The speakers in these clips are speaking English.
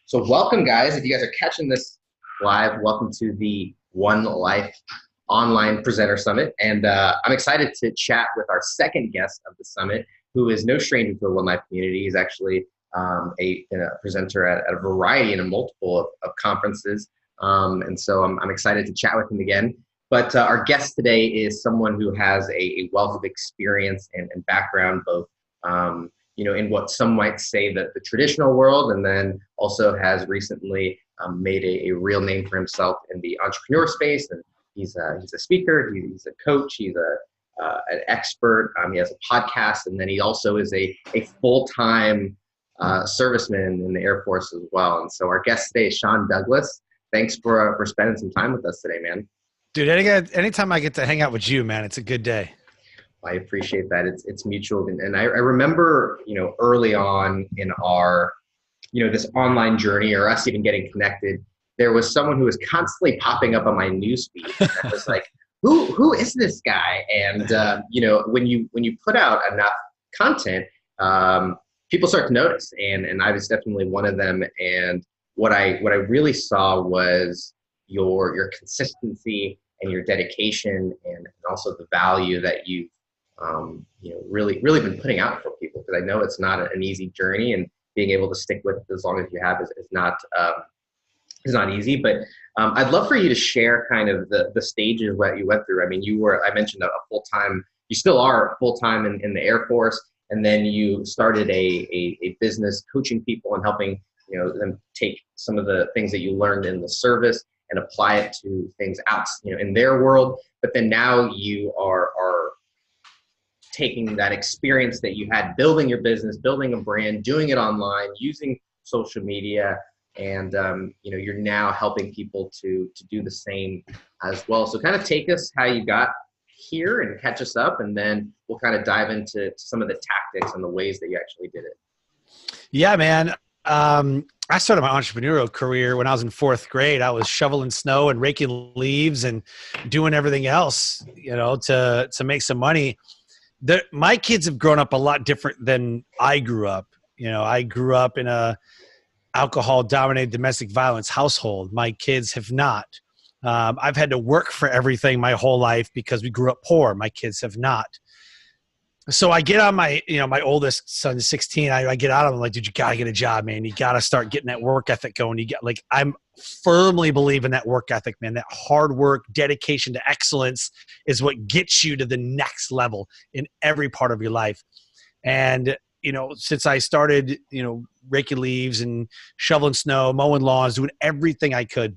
So welcome, guys. If you guys are catching this live, welcome to the One Life Online Presenter Summit. And I'm excited to chat with our second guest of the summit, who is no stranger to the One Life community. He's actually a presenter at a variety and a multiple of conferences. And so I'm excited to chat with him again. But our guest today is someone who has a wealth of experience and background, both in what some might say that the traditional world, and then also has recently made a real name for himself in the entrepreneur space. And he's a speaker, he's a coach, he's an expert. He has a podcast, and then he also is a full-time serviceman in the Air Force as well. And so our guest today is Sean Douglas. Thanks for spending some time with us today, man. Dude, anytime I get to hang out with you, man, it's a good day. I appreciate that. It's mutual. And I remember, early on in our, this online journey, or us even getting connected, there was someone who was constantly popping up on my newsfeed. I was like, who is this guy? And, when you put out enough content, people start to notice. And I was definitely one of them. And what I really saw was your consistency and your dedication, and also the value that you've really been putting out for people, because I know it's not an easy journey, and being able to stick with it as long as you have is not easy. But I'd love for you to share kind of the stages that you went through. I mean, I mentioned a full-time, you still are full-time in the Air Force, and then you started a business coaching people and helping them take some of the things that you learned in the service and apply it to things out in their world. But then now you are taking that experience that you had building your business, building a brand, doing it online, using social media, and you're now helping people to do the same as well. So kind of take us how you got here and catch us up, and then we'll kind of dive into some of the tactics and the ways that you actually did it. Yeah, man. I started my entrepreneurial career when I was in 4th grade. I was shoveling snow and raking leaves and doing everything else, to make some money. My kids have grown up a lot different than I grew up. I grew up in a alcohol-dominated domestic violence household. My kids have not. I've had to work for everything my whole life because we grew up poor. My kids have not. So I get on my oldest son's 16. I get out of him, I'm like, dude, you got to get a job, man. You got to start getting that work ethic going. I'm firmly believe in that work ethic, man. That hard work, dedication to excellence is what gets you to the next level in every part of your life. And, since I started, raking leaves and shoveling snow, mowing lawns, doing everything I could,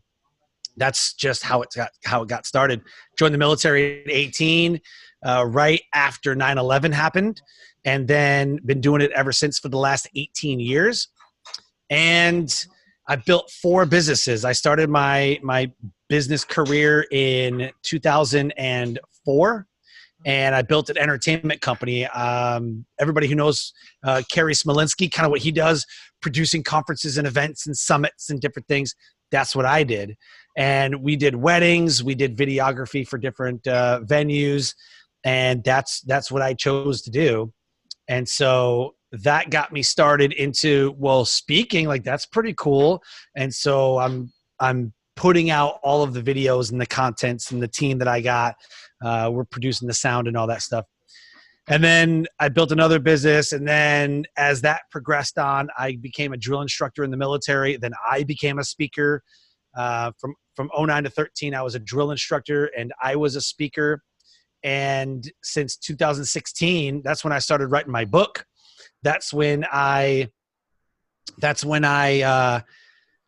that's just how it got started. Joined the military at 18. Right after 9/11 happened, and then been doing it ever since for the last 18 years. And I built 4 businesses. I started my business career in 2004, and I built an entertainment company. Everybody who knows Kerry Smolinski, kind of what he does, producing conferences and events and summits and different things, that's what I did. And we did weddings, we did videography for different venues, and that's what I chose to do. And so that got me started into, speaking, like that's pretty cool. And so I'm putting out all of the videos and the contents, and the team that I got, we're producing the sound and all that stuff. And then I built another business. And then as that progressed on, I became a drill instructor in the military. Then I became a speaker. From 09 to 13, I was a drill instructor and I was a speaker. And since 2016, that's when I started writing my book. That's when I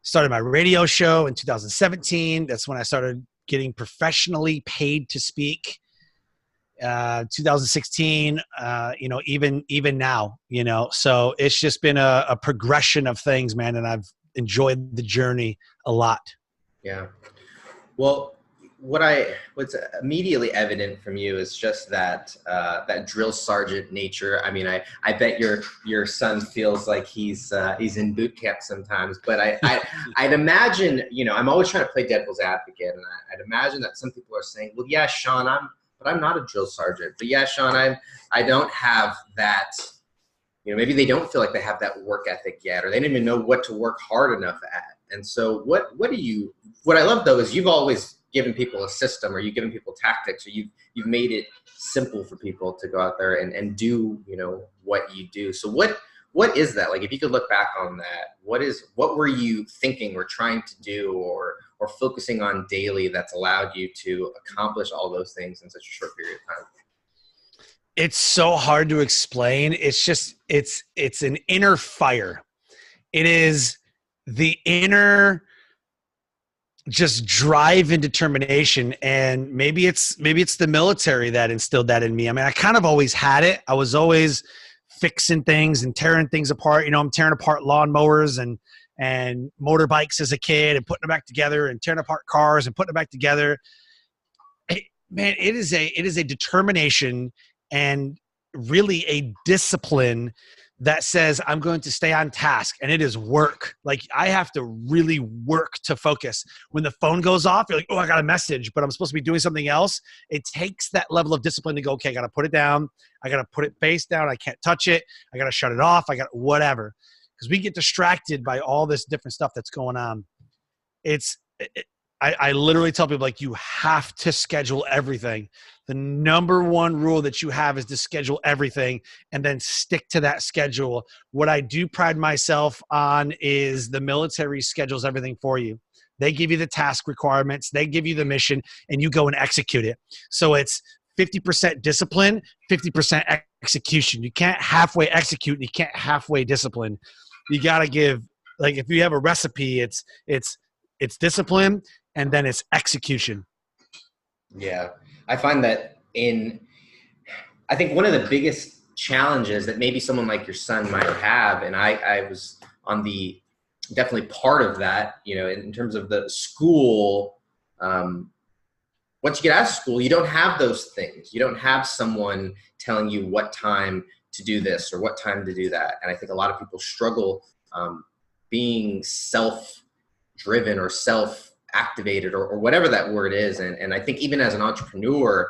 started my radio show in 2017. That's when I started getting professionally paid to speak. 2016, even now, so it's just been a progression of things, man. And I've enjoyed the journey a lot. Yeah. Well, what's immediately evident from you is just that drill sergeant nature. I mean, I bet your son feels like he's in boot camp sometimes. But I'd imagine, I'm always trying to play devil's advocate, and I'd imagine that some people are saying, well, yeah, Sean, I'm not a drill sergeant. But yeah, Sean, I don't have that maybe they don't feel like they have that work ethic yet, or they don't even know what to work hard enough at. And so what I love though is you've always given people a system, or you've given people tactics, or you've made it simple for people to go out there and do, what you do. So what is that? Like, if you could look back on that, what were you thinking or trying to do or focusing on daily that's allowed you to accomplish all those things in such a short period of time? It's so hard to explain. It's just, it's an inner fire. It is the inner just drive and determination. And maybe it's the military that instilled that in me. I mean, I kind of always had it. I was always fixing things and tearing things apart. I'm tearing apart lawnmowers and motorbikes as a kid and putting them back together, and tearing apart cars and putting them back together. Man, it is a determination and really a discipline that says I'm going to stay on task, and it is work. Like, I have to really work to focus. When the phone goes off, you're like, oh, I got a message, but I'm supposed to be doing something else. It takes that level of discipline to go, okay, I got to put it down. I got to put it face down. I can't touch it. I got to shut it off. I got whatever. Because we get distracted by all this different stuff that's going on. I literally tell people, like, you have to schedule everything. The number one rule that you have is to schedule everything and then stick to that schedule. What I do pride myself on is the military schedules everything for you. They give you the task requirements, they give you the mission, and you go and execute it. So it's 50% discipline, 50% execution. You can't halfway execute, and you can't halfway discipline. You got to give, like, if you have a recipe, it's discipline, and then it's execution. Yeah. I find that I think one of the biggest challenges that maybe someone like your son might have, and I was on definitely part of that, in terms of the school, once you get out of school, you don't have those things. You don't have someone telling you what time to do this or what time to do that. And I think a lot of people struggle being self-driven or self-activated or whatever that word is. And I think even as an entrepreneur,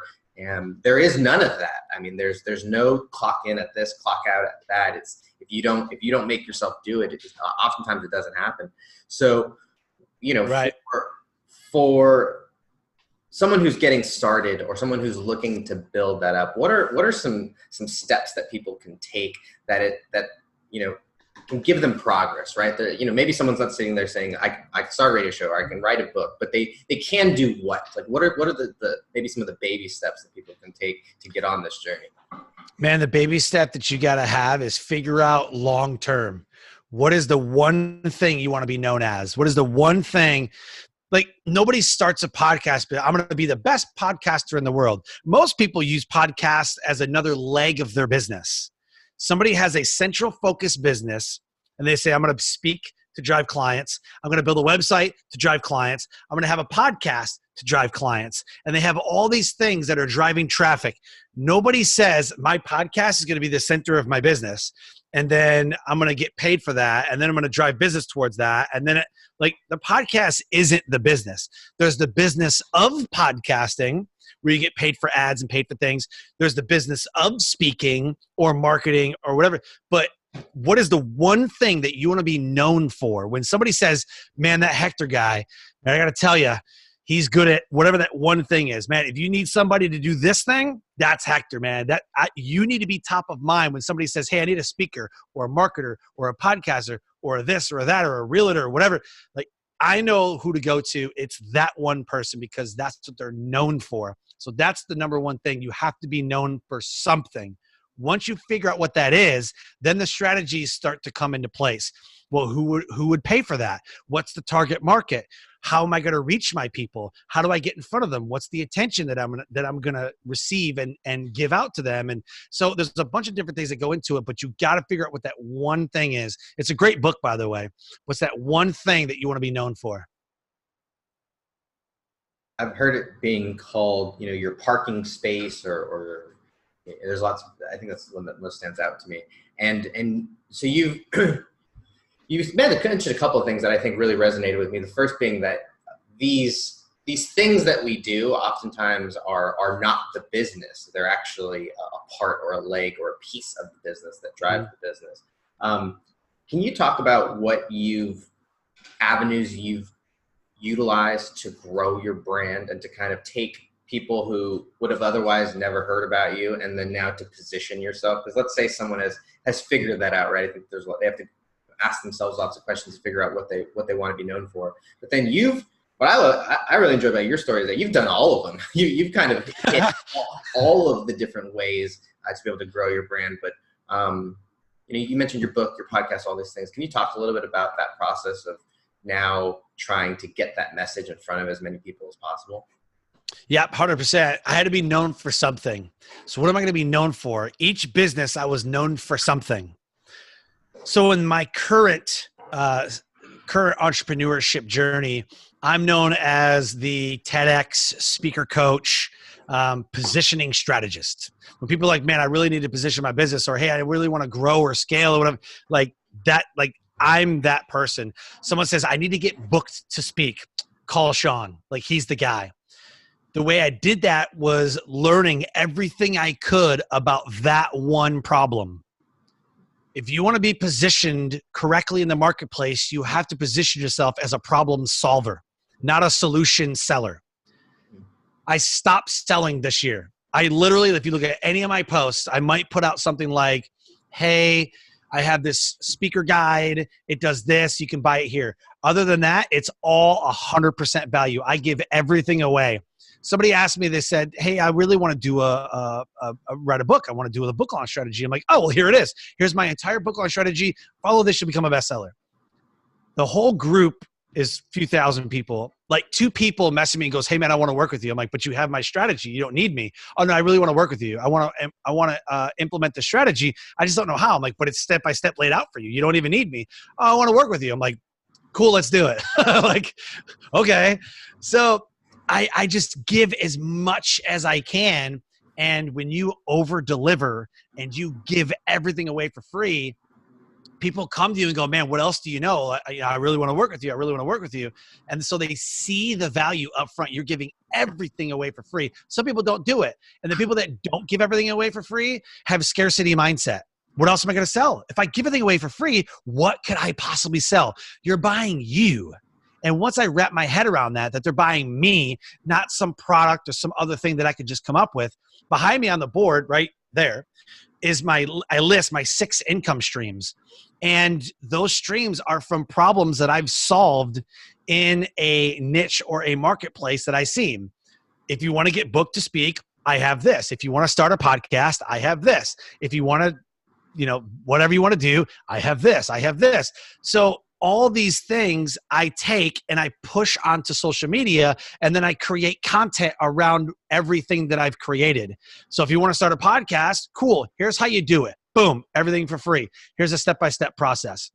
there is none of that. I mean, there's no clock in at this, clock out at that. It's if you don't make yourself do it, oftentimes it doesn't happen. So, right. for someone who's getting started or someone who's looking to build that up, what are some steps that people can take that can give them progress, right? Maybe someone's not sitting there saying, I can start a radio show or I can write a book, but they can do what? Like, what are the maybe some of the baby steps that people can take to get on this journey? Man, the baby step that you got to have is figure out long-term. What is the one thing you want to be known as? What is the one thing? Like, nobody starts a podcast, but I'm going to be the best podcaster in the world. Most people use podcasts as another leg of their business. Somebody has a central focus business and they say, I'm going to speak to drive clients. I'm going to build a website to drive clients. I'm going to have a podcast to drive clients. And they have all these things that are driving traffic. Nobody says my podcast is going to be the center of my business. And then I'm going to get paid for that. And then I'm going to drive business towards that. And then the podcast isn't the business. There's the business of podcasting, where you get paid for ads and paid for things. There's the business of speaking or marketing or whatever. But what is the one thing that you want to be known for? When somebody says, man, that Hector guy, man, I got to tell you, he's good at whatever that one thing is. Man, if you need somebody to do this thing, that's Hector, man. You need to be top of mind when somebody says, hey, I need a speaker or a marketer or a podcaster or this or that or a realtor or whatever. Like, I know who to go to. It's that one person because that's what they're known for. So that's the number one thing. You have to be known for something. Once you figure out what that is, then the strategies start to come into place. Well, who would pay for that? What's the target market? How am I going to reach my people? How do I get in front of them? What's the attention that I'm going to receive and give out to them? And so there's a bunch of different things that go into it, but you got to figure out what that one thing is. It's a great book, by the way. What's that one thing that you want to be known for? I've heard it being called, your parking space or there's lots. I think that's the one that most stands out to me. And so you've mentioned a couple of things that I think really resonated with me. The first being that these these things that we do oftentimes are not the business. They're actually a part or a leg or a piece of the business that drives the business. Can you talk about what avenues you've utilized to grow your brand and to kind of take people who would have otherwise never heard about you and then now to position yourself? Because let's say someone has figured that out, right? I think they have to ask themselves lots of questions to figure out what they want to be known for. But then what I really enjoy about your story is that you've done all of them. You've kind of hit all of the different ways to be able to grow your brand. But you mentioned your book, your podcast, all these things. Can you talk a little bit about that process of now trying to get that message in front of as many people as possible? Yep, 100%. I had to be known for something. So what am I going to be known for? Each business, I was known for something. So in my current entrepreneurship journey, I'm known as the TEDx speaker coach, positioning strategist. When people are like, man, I really need to position my business, or hey, I really want to grow or scale or whatever, like that, like I'm that person. Someone says, I need to get booked to speak. Call Sean. Like he's the guy. The way I did that was learning everything I could about that one problem. If you want to be positioned correctly in the marketplace, you have to position yourself as a problem solver, not a solution seller. I stopped selling this year. I literally, if you look at any of my posts, I might put out something like, hey, I have this speaker guide. It does this. You can buy it here. Other than that, it's all 100% value. I give everything away. Somebody asked me, they said, hey, I really want to do write a book. I want to do a book launch strategy. I'm like, oh, well, here it is. Here's my entire book launch strategy. Follow this, you'll become a bestseller. The whole group is a few thousand people. Like 2 people message me and goes, hey man, I want to work with you. I'm like, but you have my strategy. You don't need me. Oh no, I really want to work with you. I want to implement the strategy. I just don't know how. I'm like, but it's step by step laid out for you. You don't even need me. Oh, I want to work with you. I'm like, cool, let's do it. Like, okay. So I just give as much as I can. And when you over deliver and you give everything away for free, people come to you and go, man, what else do you know? I really want to work with you. I really want to work with you. And so they see the value up front. You're giving everything away for free. Some people don't do it. And the people that don't give everything away for free have a scarcity mindset. What else am I going to sell? If I give everything away for free, what could I possibly sell? You're buying you. And once I wrap my head around that they're buying me, not some product or some other thing that I could just come up with, behind me on the board right there is I list my 6 income streams. And those streams are from problems that I've solved in a niche or a marketplace that I see. If you want to get booked to speak, I have this. If you want to start a podcast, I have this. If you want to, whatever you want to do, I have this. I have this. So all these things I take and I push onto social media, and then I create content around everything that I've created. So if you want to start a podcast, cool. Here's how you do it. Boom, everything for free. Here's a step-by-step process.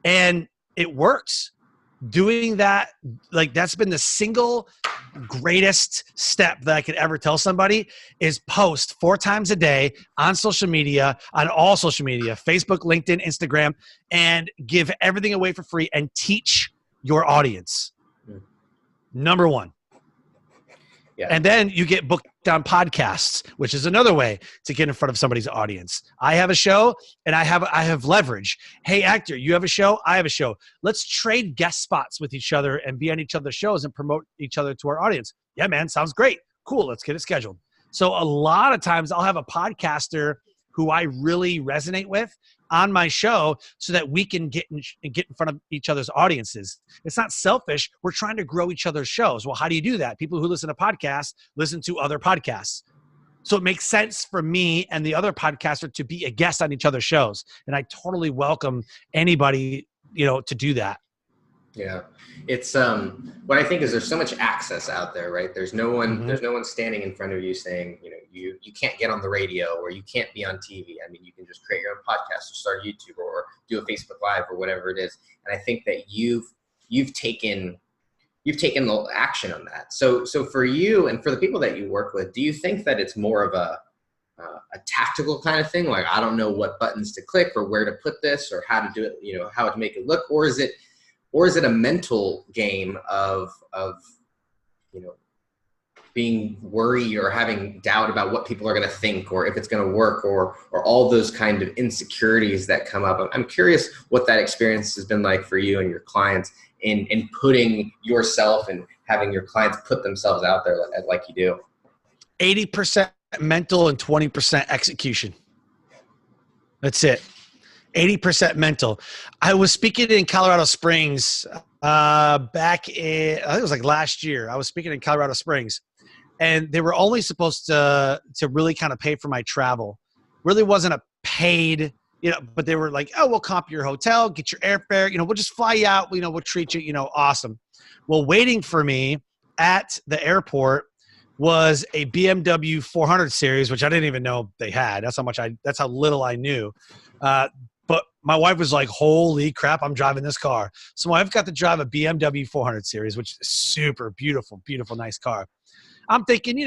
And it works. Doing that, like that's been the single greatest step that I could ever tell somebody is post 4 times a day on social media, on all social media, Facebook, LinkedIn, Instagram, and give everything away for free and teach your audience. Number 1. Yeah. And then you get booked on podcasts, which is another way to get in front of somebody's audience. I have a show and I have leverage. Hey, actor, you have a show? I have a show. Let's trade guest spots with each other and be on each other's shows and promote each other to our audience. Yeah, man, sounds great. Cool, let's get it scheduled. So a lot of times I'll have a podcaster who I really resonate with on my show so that we can get in front of each other's audiences. It's not selfish. We're trying to grow each other's shows. Well, how do you do that? People who listen to podcasts listen to other podcasts. So it makes sense for me and the other podcaster to be a guest on each other's shows. And I totally welcome anybody, to do that. Yeah. It's what I think is there's so much access out there, right? There's no one standing in front of you saying, you can't get on the radio or you can't be on TV. I mean, you can just create your own podcast or start YouTube or do a Facebook Live or whatever it is. And I think that you've taken the action on that. So for you and for the people that you work with, do you think that it's more of a tactical kind of thing? Like, I don't know what buttons to click or where to put this or how to do it, how to make it look, or is it a mental game of being worried or having doubt about what people are going to think, or if it's going to work, or all those kind of insecurities that come up. I'm curious what that experience has been like for you and your clients in putting yourself and having your clients put themselves out there like you do. 80% mental and 20% execution. That's it. 80% mental. I was speaking in Colorado Springs back in, I think it was like last year. I was speaking in Colorado Springs, and they were only supposed to really kind of pay for my travel. Really wasn't a paid, but they were like, oh, we'll comp your hotel, get your airfare, we'll just fly you out, we'll treat you, awesome. Well, waiting for me at the airport was a BMW 400 series, which I didn't even know they had. That's how little I knew. But my wife was like, holy crap, I'm driving this car. So my wife got to drive a BMW 400 series, which is super beautiful, beautiful, nice car. I'm thinking,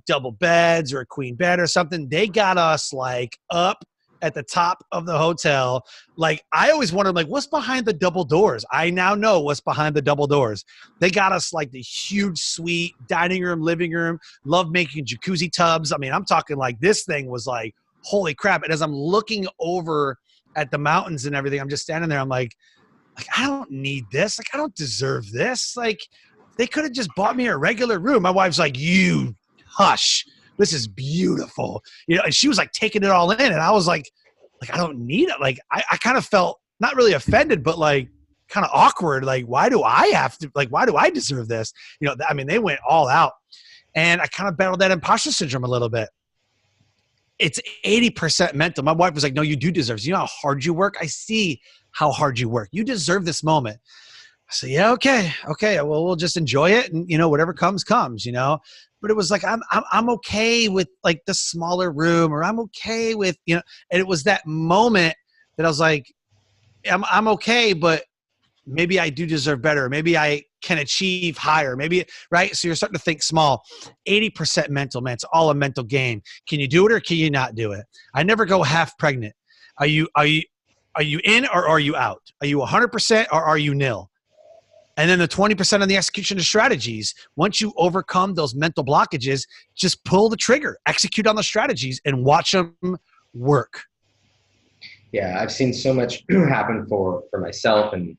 double beds or a queen bed or something. They got us like up at the top of the hotel. Like, I always wondered, like, what's behind the double doors? I now know what's behind the double doors. They got us like the huge suite, dining room, living room, love making jacuzzi tubs. I mean, I'm talking like this thing was like, holy crap. And as I'm looking over at the mountains and everything, I'm just standing there. I'm like, I don't need this. Like, I don't deserve this. Like, they could have just bought me a regular room. My wife's like, you hush. This is beautiful. And she was like taking it all in. And I was like, I don't need it. Like, I kind of felt not really offended, but like kind of awkward. Like, why do I have to, like, why do I deserve this? I mean, they went all out, and I kind of battled that imposter syndrome a little bit. It's 80% mental. My wife was like, no, you do deserve this. You know how hard you work? I see how hard you work. You deserve this moment. I said, yeah, okay. Well, we'll just enjoy it. And, whatever comes. But it was like, I'm okay with like the smaller room, or I'm okay with, and it was that moment that I was like, I'm okay, but maybe I do deserve better. Maybe I can achieve higher. Maybe, right? So you're starting to think small. 80% mental, man. It's all a mental game. Can you do it or can you not do it? I never go half pregnant. Are you in or are you out? Are you 100% or are you nil? And then the 20% on the execution of strategies. Once you overcome those mental blockages, just pull the trigger, execute on the strategies, and watch them work. Yeah, I've seen so much happen for myself and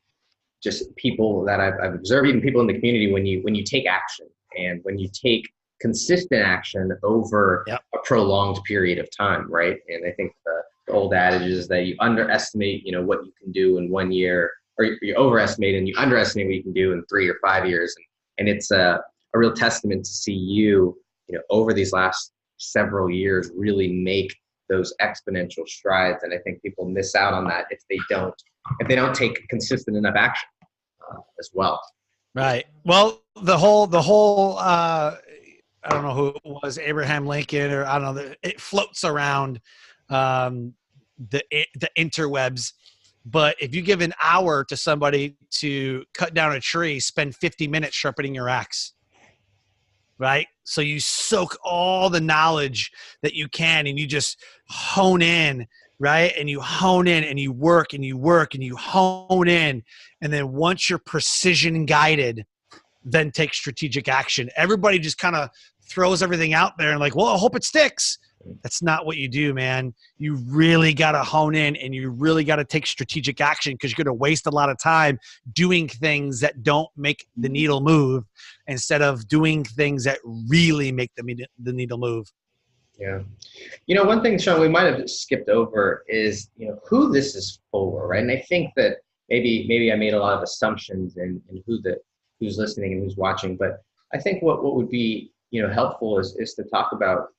just people that I've observed, even people in the community, when you take action, and when you take consistent action over a prolonged period of time, right? And I think the old adage is that you underestimate, what you can do in 1 year, or you overestimate and you underestimate what you can do in 3 or 5 years. And it's a real testament to see you, over these last several years really make those exponential strides. And I think people miss out on that if they don't take consistent enough action as well. Right. Well, the whole I don't know who it was, Abraham Lincoln, or I don't know, it floats around the interwebs. But if you give an hour to somebody to cut down a tree, spend 50 minutes sharpening your axe, right? So you soak all the knowledge that you can, and you just hone in, right? And you hone in and you work and you work and you hone in. And then once you're precision guided, then take strategic action. Everybody just kind of throws everything out there and like, well, I hope it sticks. That's not what you do, man. You really got to hone in, and you really got to take strategic action, because you're going to waste a lot of time doing things that don't make the needle move instead of doing things that really make the needle move. Yeah. One thing, Sean, we might have skipped over is, who this is for, right? And I think that maybe I made a lot of assumptions in who's listening and who's watching, but I think what would be, helpful is to talk about,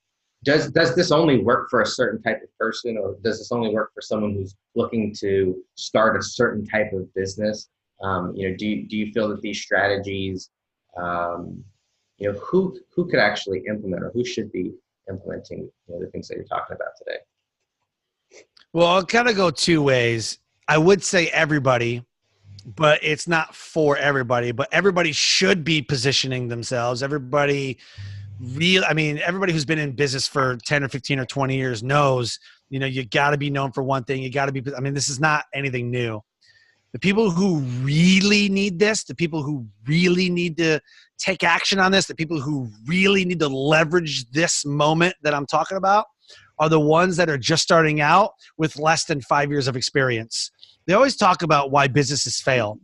does this only work for a certain type of person, or does this only work for someone who's looking to start a certain type of business? Do you feel that these strategies, who could actually implement, or who should be implementing the things that you're talking about today? Well, I'll kind of go two ways. I would say everybody, but it's not for everybody. But everybody should be positioning themselves. Everybody who's been in business for 10 or 15 or 20 years knows, you got to be known for one thing. You got to be, this is not anything new. The people who really need this, the people who really need to take action on this, the people who really need to leverage this moment that I'm talking about are the ones that are just starting out with less than 5 years of experience. They always talk about why businesses fail.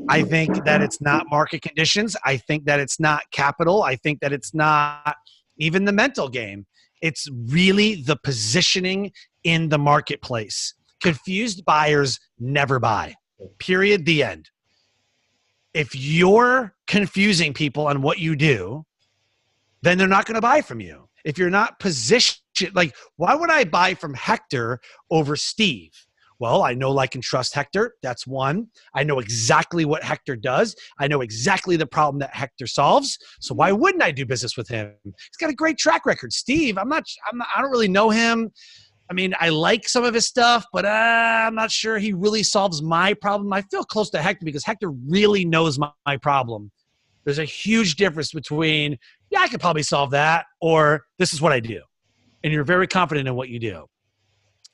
I think that it's not market conditions. I think that it's not capital. I think that it's not even the mental game. It's really the positioning in the marketplace. Confused buyers never buy. Period. The end. If you're confusing people on what you do, then they're not going to buy from you. If you're not positioned, like, why would I buy from Hector over Steve? Well, I know, like, and trust Hector. That's one. I know exactly what Hector does. I know exactly the problem that Hector solves. So why wouldn't I do business with him? He's got a great track record. Steve, I don't really know him. I mean, I like some of his stuff, but I'm not sure he really solves my problem. I feel close to Hector because Hector really knows my problem. There's a huge difference between, yeah, I could probably solve that, or this is what I do. And you're very confident in what you do.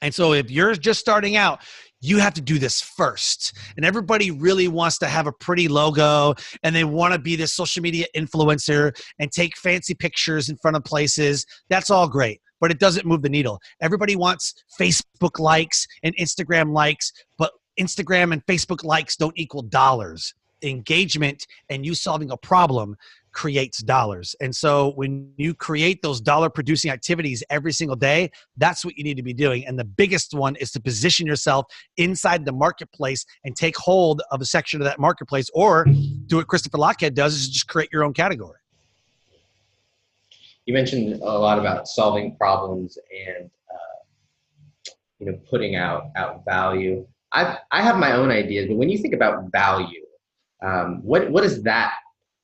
And so if you're just starting out, you have to do this first. And everybody really wants to have a pretty logo, and they want to be this social media influencer and take fancy pictures in front of places. That's all great, but it doesn't move the needle. Everybody wants Facebook likes and Instagram likes, but Instagram and Facebook likes don't equal dollars. Engagement and you solving a problem creates dollars. And so when you create those dollar producing activities every single day, that's what you need to be doing. And the biggest one is to position yourself inside the marketplace and take hold of a section of that marketplace, or do what Christopher Lochhead does, is just create your own category. You mentioned a lot about solving problems and putting out value. I have my own ideas, but when you think about value, what does that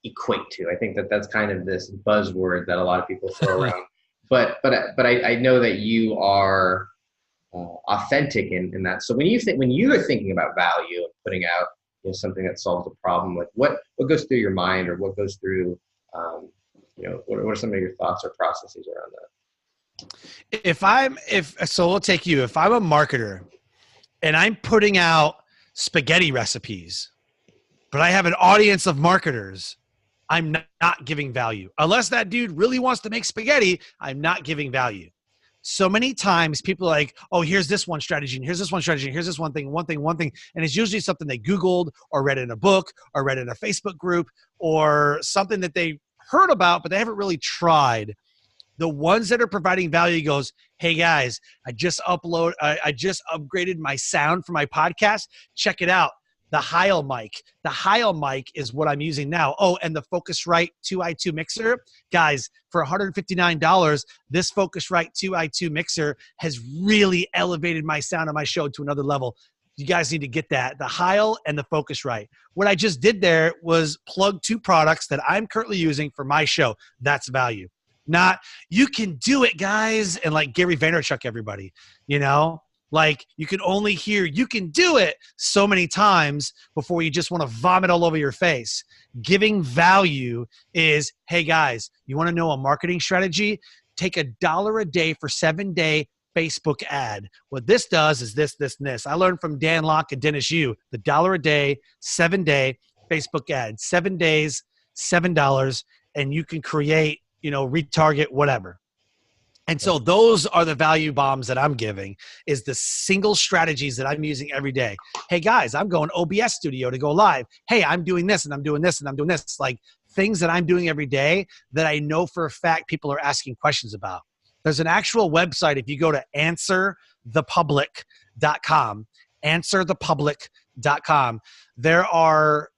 equate to? I think that's kind of this buzzword that a lot of people throw around. But I know that you are authentic in that. So when you are thinking about value and putting out something that solves a problem, like what goes through your mind, or what goes through what are some of your thoughts or processes around that? So we'll take you. If I'm a marketer and I'm putting out spaghetti recipes, but I have an audience of marketers, I'm not giving value. Unless that dude really wants to make spaghetti, I'm not giving value. So many times people are like, oh, here's this one strategy, and here's this one strategy, and here's this one thing. And it's usually something they Googled or read in a book or read in a Facebook group, or something that they heard about, but they haven't really tried. The ones that are providing value goes, hey guys, I just upgraded my sound for my podcast. Check it out. The Heil mic. The Heil mic is what I'm using now. Oh, and the Focusrite 2i2 mixer. Guys, for $159, this Focusrite 2i2 mixer has really elevated my sound on my show to another level. You guys need to get that. The Heil and the Focusrite. What I just did there was plug two products that I'm currently using for my show. That's value. Not, you can do it, guys, and like Gary Vaynerchuk everybody, Like, you can only hear you can do it so many times before you just want to vomit all over your face. Giving value is, hey guys, you want to know a marketing strategy? Take $1 a day for 7-day Facebook ad. What this does is this, and this. I learned from Dan Locke and Dennis Yu, the $1 a day, 7-day Facebook ad. 7 days, $7, and you can create, retarget, whatever. And so those are the value bombs that I'm giving, is the single strategies that I'm using every day. Hey guys, I'm going OBS studio to go live. Hey, I'm doing this and I'm doing this and I'm doing this. Like, things that I'm doing every day that I know for a fact people are asking questions about. There's an actual website. If you go to answerthepublic.com, answerthepublic.com, there are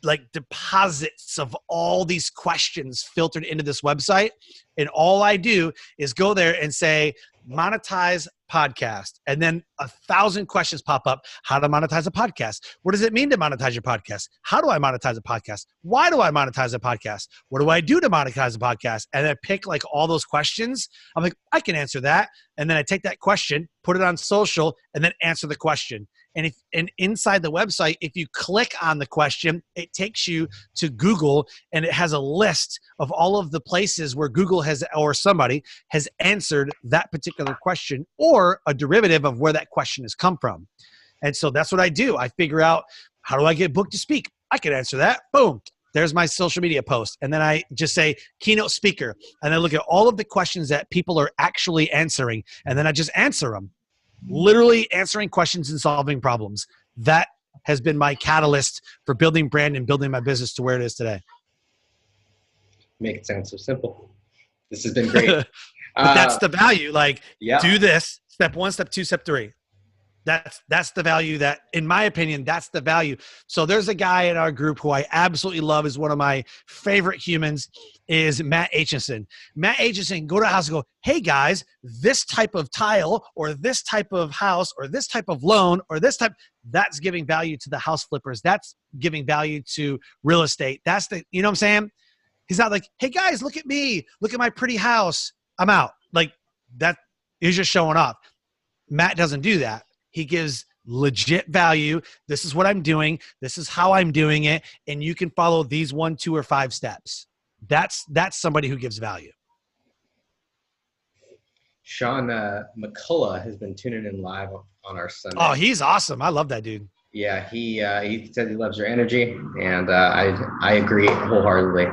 like deposits of all these questions filtered into this website. And all I do is go there and say, monetize podcast. And then 1,000 questions pop up. How to monetize a podcast? What does it mean to monetize your podcast? How do I monetize a podcast? Why do I monetize a podcast? What do I do to monetize a podcast? And I pick like all those questions. I'm like, I can answer that. And then I take that question, put it on social, and then answer the question. And inside the website, if you click on the question, it takes you to Google, and it has a list of all of the places where Google has, or somebody has answered that particular question, or a derivative of where that question has come from. And so that's what I do. I figure out, how do I get booked to speak? I can answer that. Boom. There's my social media post. And then I just say keynote speaker. And I look at all of the questions that people are actually answering. And then I just answer them. Literally answering questions and solving problems. That has been my catalyst for building brand and building my business to where it is today. Make it sound so simple. This has been great. But that's the value. Like, yeah. Do this. Step 1, step 2, step 3. That's the value that, in my opinion, that's the value. So there's a guy in our group who I absolutely love, is one of my favorite humans, is Matt Aitchison. Matt Aitchison, go to a house and go, hey guys, this type of tile or this type of house or this type of loan or this type, that's giving value to the house flippers. That's giving value to real estate. That's the, you know what I'm saying? He's not like, hey guys, look at me. Look at my pretty house. I'm out. Like, that is just showing off. Matt doesn't do that. He gives legit value. This is what I'm doing. This is how I'm doing it. And you can follow these 1, 2, or 5 steps. That's somebody who gives value. Sean McCullough has been tuning in live on our Sunday. Oh, he's awesome. I love that dude. Yeah, he said he loves your energy, and I agree wholeheartedly.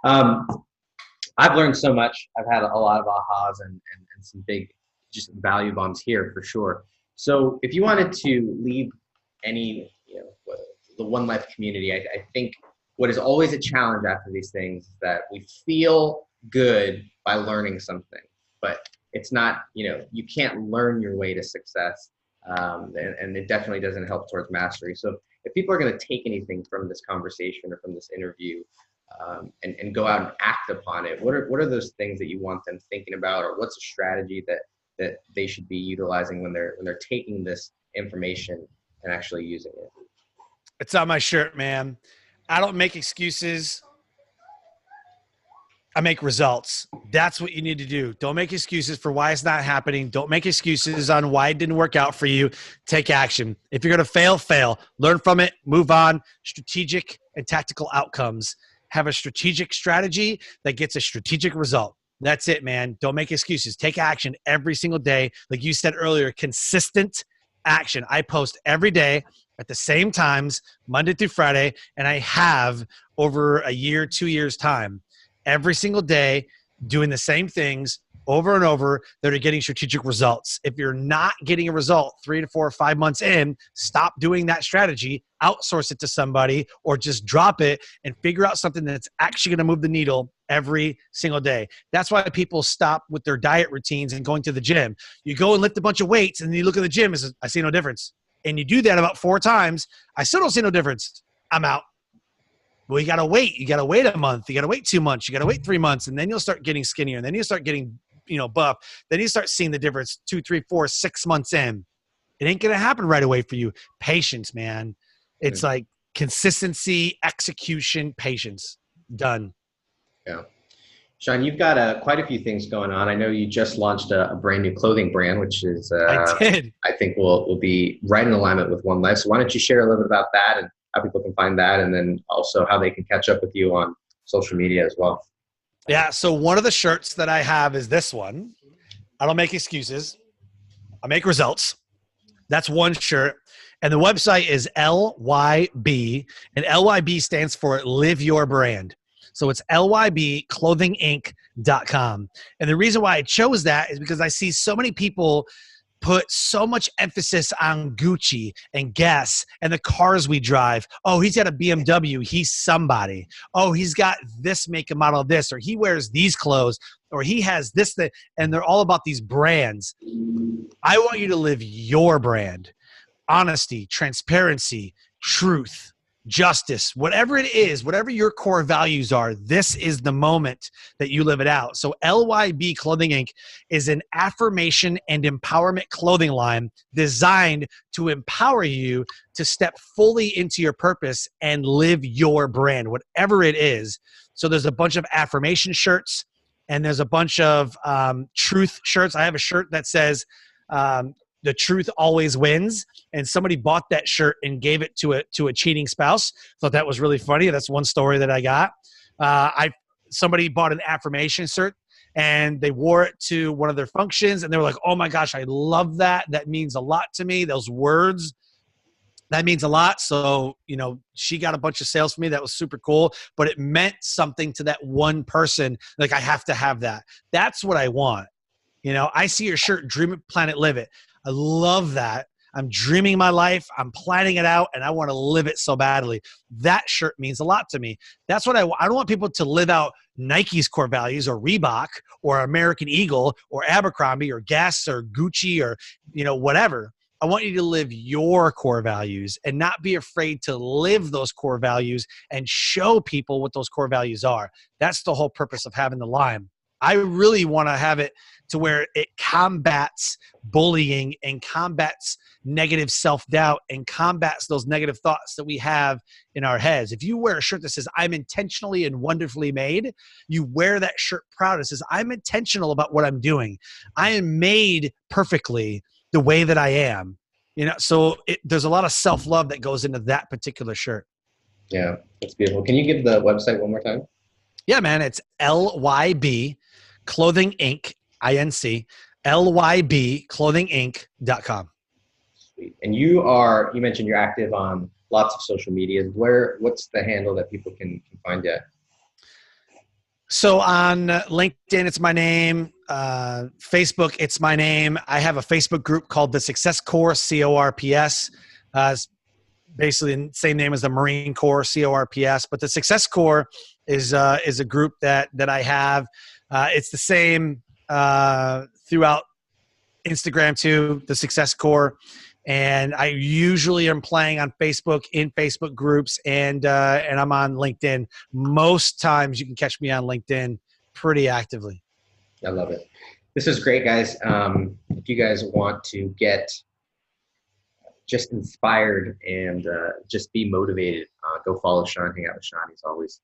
I've learned so much. I've had a lot of ahas and some big just value bombs here for sure. So if you wanted to leave any, the One Life community, I think what is always a challenge after these things is that we feel good by learning something, but it's not, you can't learn your way to success. And it definitely doesn't help towards mastery. So if people are going to take anything from this conversation or from this interview, and go out and act upon it, what are those things that you want them thinking about, or what's a strategy that they should be utilizing when they're taking this information and actually using it? It's on my shirt, man. I don't make excuses. I make results. That's what you need to do. Don't make excuses for why it's not happening. Don't make excuses on why it didn't work out for you. Take action. If you're going to fail, fail. Learn from it. Move on. Strategic and tactical outcomes. Have a strategic strategy that gets a strategic result. That's it, man. Don't make excuses. Take action every single day. Like you said earlier, consistent action. I post every day at the same times, Monday through Friday, and I have over a year, 2 years time, every single day doing the same things over and over that are getting strategic results. If you're not getting a result 3 to 4 or 5 months in, stop doing that strategy, outsource it to somebody, or just drop it and figure out something that's actually going to move the needle every single day. That's why people stop with their diet routines and going to the gym. You go and lift a bunch of weights and you look at the gym and say, I see no difference. And you do that about 4 times. I still don't see no difference. I'm out. Well, you got to wait. You got to wait a month. You got to wait 2 months. You got to wait 3 months. And then you'll start getting skinnier. And then you'll start getting, buff. Then you start seeing the difference 2, 3, 4, 6 months in. It ain't going to happen right away for you. Patience, man. It's like consistency, execution, patience. Done. Yeah. Sean, you've got quite a few things going on. I know you just launched a brand new clothing brand, which is, I did. I think will be right in alignment with One Life. So why don't you share a little bit about that and how people can find that, and then also how they can catch up with you on social media as well. Yeah. So one of the shirts that I have is this one. I don't make excuses. I make results. That's one shirt. And the website is LYB, and LYB stands for Live Your Brand. So it's lybclothinginc.com. And the reason why I chose that is because I see so many people put so much emphasis on Gucci and Guess and the cars we drive. Oh, he's got a BMW. He's somebody. Oh, he's got this make and model of this, or he wears these clothes, or he has this thing. And they're all about these brands. I want you to live your brand. Honesty, transparency, truth, justice, whatever it is, whatever your core values are, this is the moment that you live it out. So LYB Clothing Inc. is an affirmation and empowerment clothing line designed to empower you to step fully into your purpose and live your brand, whatever it is. So there's a bunch of affirmation shirts, and there's a bunch of truth shirts. I have a shirt that says, the truth always wins. And somebody bought that shirt and gave it to a cheating spouse. Thought that was really funny. That's one story that I got. Somebody bought an affirmation shirt and they wore it to one of their functions, and they were like, oh my gosh, I love that. That means a lot to me. Those words That means a lot. So, she got a bunch of sales for me. That was super cool, but it meant something to that one person. Like, I have to have that. That's what I want. I see your shirt, Dream It, Planet Live It. I love that. I'm dreaming my life. I'm planning it out, and I want to live it so badly. That shirt means a lot to me. That's what I don't want people to live out Nike's core values or Reebok or American Eagle or Abercrombie or Guess or Gucci or, whatever. I want you to live your core values and not be afraid to live those core values and show people what those core values are. That's the whole purpose of having the line. I really want to have it to where it combats bullying and combats negative self-doubt and combats those negative thoughts that we have in our heads. If you wear a shirt that says, I'm intentionally and wonderfully made, you wear that shirt proud. It says, I'm intentional about what I'm doing. I am made perfectly the way that I am. So there's a lot of self-love that goes into that particular shirt. Yeah, that's beautiful. Can you give the website one more time? Yeah, man. It's LYB Clothing Inc. INC, LYBclothinginc.com. Sweet. And you mentioned you're active on lots of social media. What's the handle that people can find you at? So on LinkedIn, it's my name. Facebook, it's my name. I have a Facebook group called the Success Corps, CORPS. It's basically the same name as the Marine Corps, CORPS. But the Success Corps is a group that I have. It's the same throughout Instagram too, the Success Corps. And I usually am playing on Facebook, in Facebook groups, and I'm on LinkedIn. Most times you can catch me on LinkedIn pretty actively. I love it. This is great, guys. If you guys want to get just inspired and just be motivated, go follow Sean, hang out with Sean. He's always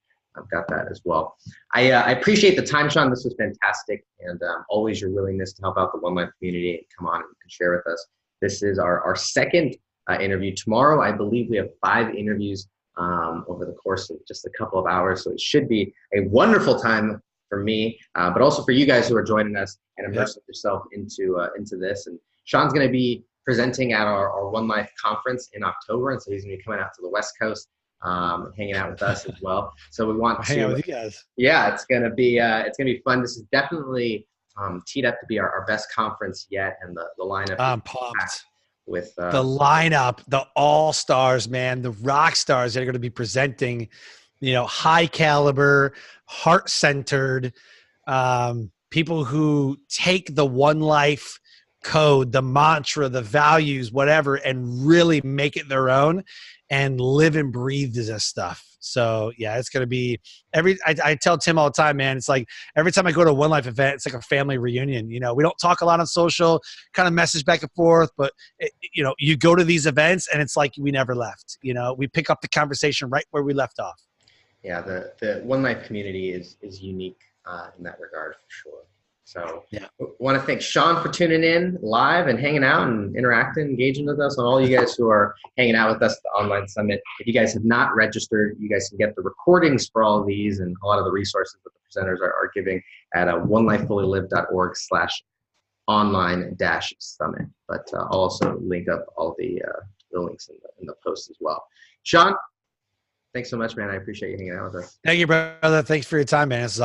got that as well. I appreciate the time, Sean. This was fantastic, and always your willingness to help out the One Life community and come on and share with us. This is our second interview. Tomorrow, I believe we have 5 interviews over the course of just a couple of hours, so it should be a wonderful time for me, but also for you guys who are joining us and immersing yourself into this. And Sean's going to be presenting at our One Life conference in October, and so he's going to be coming out to the West Coast, hanging out with us as well. So we want to hang out with you guys. Yeah, it's gonna be fun. This is definitely teed up to be our best conference yet, and the lineup. I'm pumped with the lineup, the all-stars, man, the rock stars that are going to be presenting. High caliber, heart-centered people who take the One Life code, the mantra, the values, whatever, and really make it their own and live and breathe this stuff. So yeah, it's going to be I tell Tim all the time, man, it's like every time I go to a One Life event, it's like a family reunion. We don't talk a lot on social, kind of message back and forth, but you go to these events and it's like we never left. We pick up the conversation right where we left off. Yeah, the One Life community is unique in that regard for sure. So yeah, I want to thank Sean for tuning in live and hanging out and interacting, engaging with us, and all you guys who are hanging out with us at the online summit. If you guys have not registered, you guys can get the recordings for all of these and a lot of the resources that the presenters are giving at onelifefullylive.org/online-summit. But I'll also link up all the links in the post as well. Sean, thanks so much, man. I appreciate you hanging out with us. Thank you, brother. Thanks for your time, man. This is